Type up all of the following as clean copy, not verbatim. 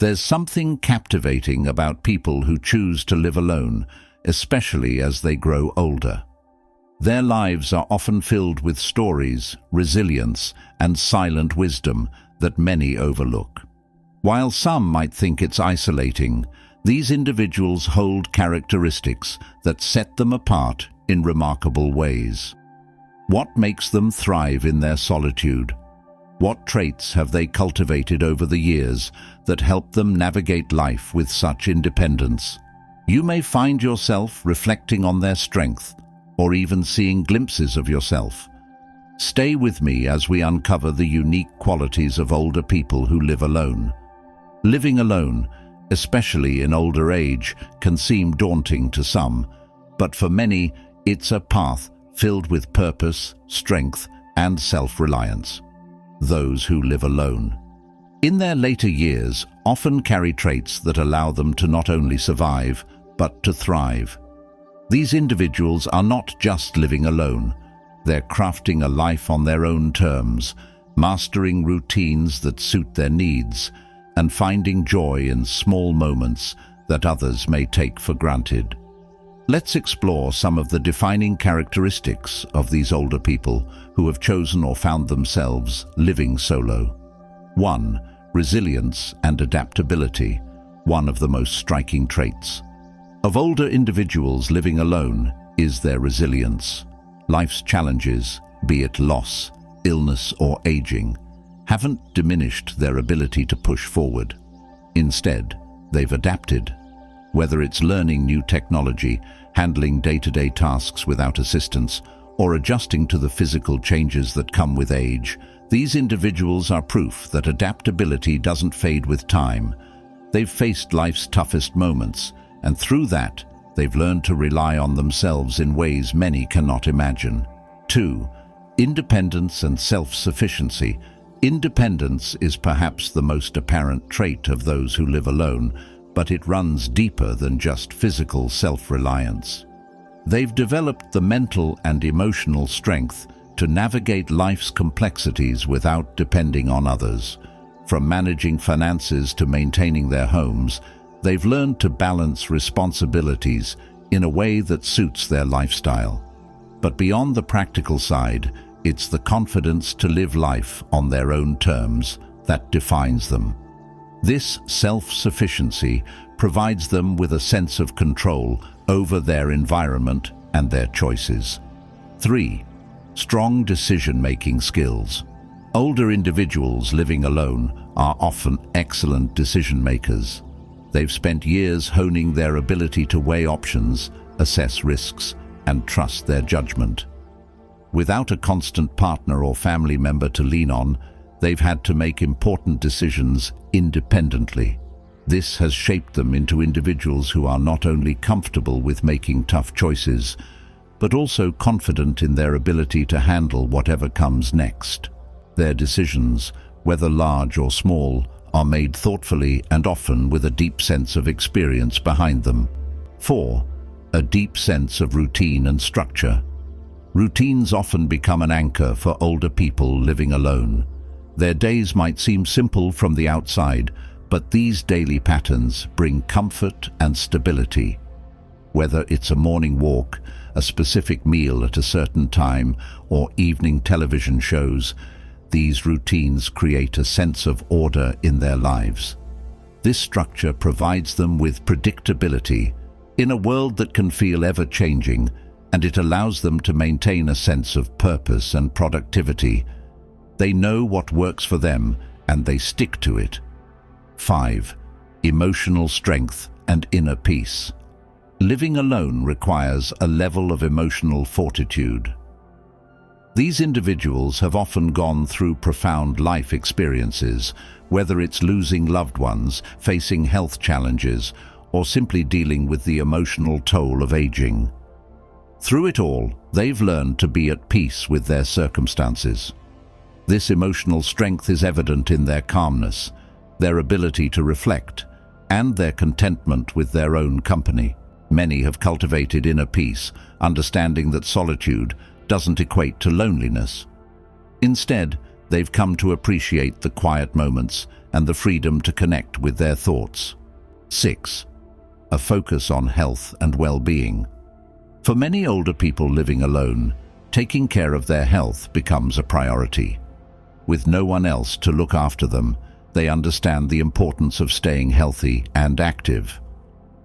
There's something captivating about people who choose to live alone, especially as they grow older. Their lives are often filled with stories, resilience, and silent wisdom that many overlook. While some might think it's isolating, these individuals hold characteristics that set them apart in remarkable ways. What makes them thrive in their solitude? What traits have they cultivated over the years that help them navigate life with such independence? You may find yourself reflecting on their strength, or even seeing glimpses of yourself. Stay with me as we uncover the unique qualities of older people who live alone. Living alone, especially in older age, can seem daunting to some, but for many, it's a path filled with purpose, strength, and self-reliance. Those who live alone, in their later years, often carry traits that allow them to not only survive, but to thrive. These individuals are not just living alone. They're crafting a life on their own terms, mastering routines that suit their needs, and finding joy in small moments that others may take for granted. Let's explore some of the defining characteristics of these older people who have chosen or found themselves living solo. 1. Resilience and adaptability, one of the most striking traits of older individuals living alone is their resilience. Life's challenges, be it loss, illness, or aging, haven't diminished their ability to push forward. Instead, they've adapted. Whether it's learning new technology, handling day-to-day tasks without assistance, or adjusting to the physical changes that come with age, these individuals are proof that adaptability doesn't fade with time. They've faced life's toughest moments, and through that, they've learned to rely on themselves in ways many cannot imagine. 2. Independence and self-sufficiency. Independence is perhaps the most apparent trait of those who live alone, but it runs deeper than just physical self-reliance. They've developed the mental and emotional strength to navigate life's complexities without depending on others. From managing finances to maintaining their homes, they've learned to balance responsibilities in a way that suits their lifestyle. But beyond the practical side, it's the confidence to live life on their own terms that defines them. This self-sufficiency provides them with a sense of control over their environment and their choices. 3. Strong decision-making skills. Older individuals living alone are often excellent decision-makers. They've spent years honing their ability to weigh options, assess risks, and trust their judgment. Without a constant partner or family member to lean on, they've had to make important decisions independently. This has shaped them into individuals who are not only comfortable with making tough choices, but also confident in their ability to handle whatever comes next. Their decisions, whether large or small, are made thoughtfully and often with a deep sense of experience behind them. 4. A deep sense of routine and structure. Routines often become an anchor for older people living alone. Their days might seem simple from the outside, but these daily patterns bring comfort and stability. Whether it's a morning walk, a specific meal at a certain time, or evening television shows, these routines create a sense of order in their lives. This structure provides them with predictability in a world that can feel ever-changing, and it allows them to maintain a sense of purpose and productivity. They know what works for them, and they stick to it. 5. Emotional strength and inner peace. Living alone requires a level of emotional fortitude. These individuals have often gone through profound life experiences, whether it's losing loved ones, facing health challenges, or simply dealing with the emotional toll of aging. Through it all, they've learned to be at peace with their circumstances. This emotional strength is evident in their calmness, their ability to reflect, and their contentment with their own company. Many have cultivated inner peace, understanding that solitude doesn't equate to loneliness. Instead, They've come to appreciate the quiet moments and the freedom to connect with their thoughts. 6. A focus on health and well-being. For many older people living alone, taking care of their health becomes a priority. With no one else to look after them, they understand the importance of staying healthy and active.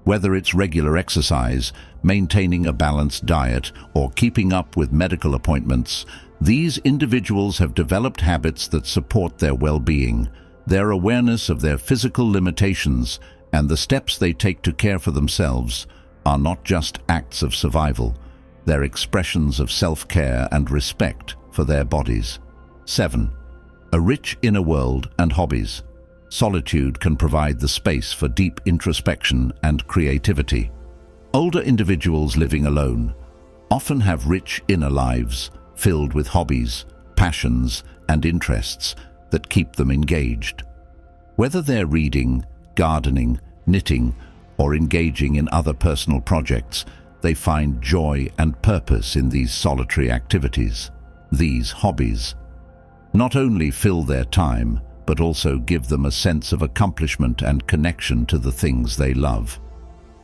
Whether it's regular exercise, maintaining a balanced diet, or keeping up with medical appointments, these individuals have developed habits that support their well-being. Their awareness of their physical limitations and the steps they take to care for themselves are not just acts of survival, they're expressions of self-care and respect for their bodies. 7. A rich inner world and hobbies. Solitude can provide the space for deep introspection and creativity. Older individuals living alone often have rich inner lives filled with hobbies, passions, and interests that keep them engaged. Whether they're reading, gardening, knitting, or engaging in other personal projects, they find joy and purpose in these solitary activities. These hobbies not only fill their time, but also give them a sense of accomplishment and connection to the things they love.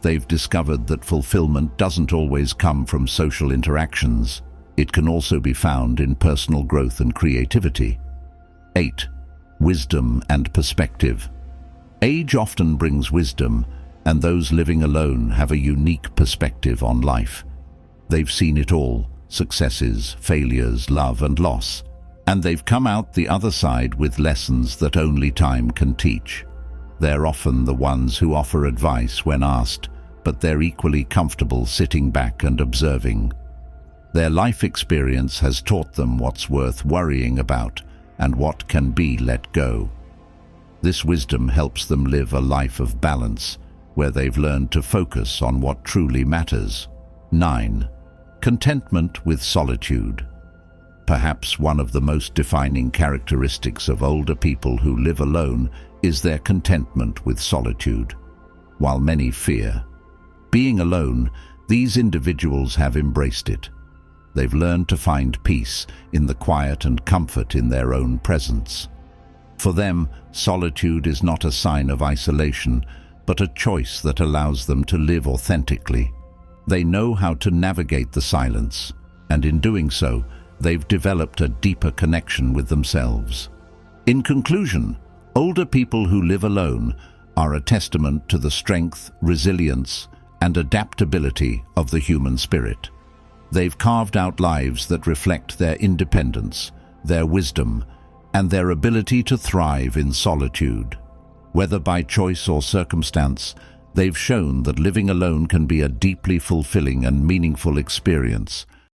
They've discovered that fulfillment doesn't always come from social interactions. It can also be found in personal growth and creativity. 8. Wisdom and perspective. Age often brings wisdom, and those living alone have a unique perspective on life. They've seen it all: successes, failures, love, and loss. And they've come out the other side with lessons that only time can teach. They're often the ones who offer advice when asked, but they're equally comfortable sitting back and observing. Their life experience has taught them what's worth worrying about and what can be let go. This wisdom helps them live a life of balance, where they've learned to focus on what truly matters. 9. Contentment with solitude. Perhaps one of the most defining characteristics of older people who live alone is their contentment with solitude. While many fear being alone, these individuals have embraced it. They've learned to find peace in the quiet and comfort in their own presence. For them, solitude is not a sign of isolation, but a choice that allows them to live authentically. They know how to navigate the silence, and in doing so, they've developed a deeper connection with themselves. In conclusion, older people who live alone are a testament to the strength, resilience, and adaptability of the human spirit. They've carved out lives that reflect their independence, their wisdom, and their ability to thrive in solitude. Whether by choice or circumstance, they've shown that living alone can be a deeply fulfilling and meaningful experience,